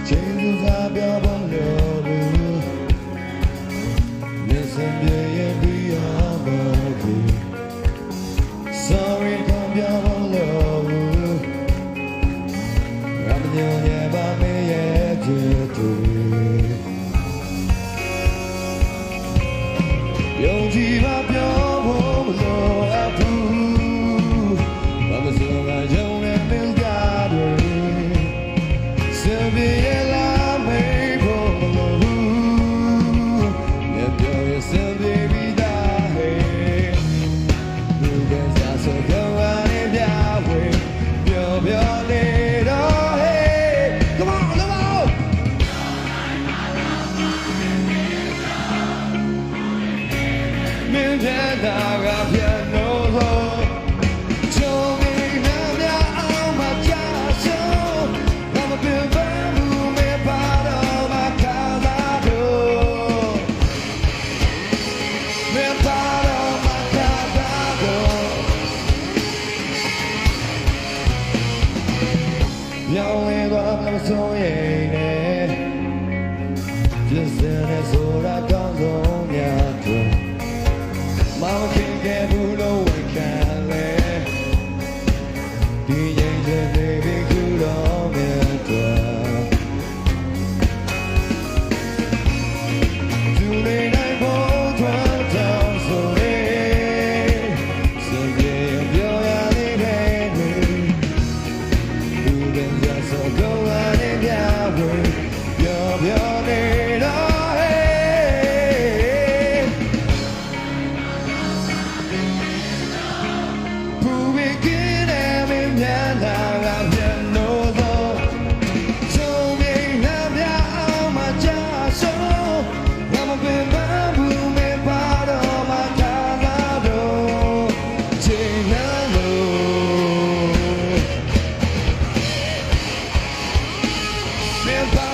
ချိန်သူသာပြောဖို့လို့မျက်စံပြည့်ပြီးရမှာဘူး Sorry ကပြောဖို့လို့ရမညရပါမေးရဲ့ချစ်သူယုံကြည်ပါပြောဖို့လို့အဖူးဘာမစိုးကယုံနဲ့မင်းကြတယ်စပြေလာမေးဖို့လို့မြတ်ပြောရစပြေပြီးသားဟဲ့လူကစားစကားဝါနေပြဝေပြောပြောနေတော့ဟဲ့ Come on come on မင်းတဲ့တာကပြန်လို့ချုံနေနာမြအောင်မချဆိုဘာမပြောပါဘူးမေပါတော့မကားလာတော့မေပါတော့မကားလာတော့ရောင်းနေတော့မဆုံးရင်နဲ့ပြည့်စင်နေဆိုတာကောင်းဆုံးများတော့မောင်ခင်ကဘူးလို့ဝန်ခံလဲဒီရင်တဲ့ဘေဘီကူတော့မြတ်တော့သူလေးနိုင်ဖို့ထွန်းတောင်းဆိုလေစပြေပြောရသေးတယ်လူကကြဆိုကောင်းလာနေပြဝေပြောပြောနေတော့Bye.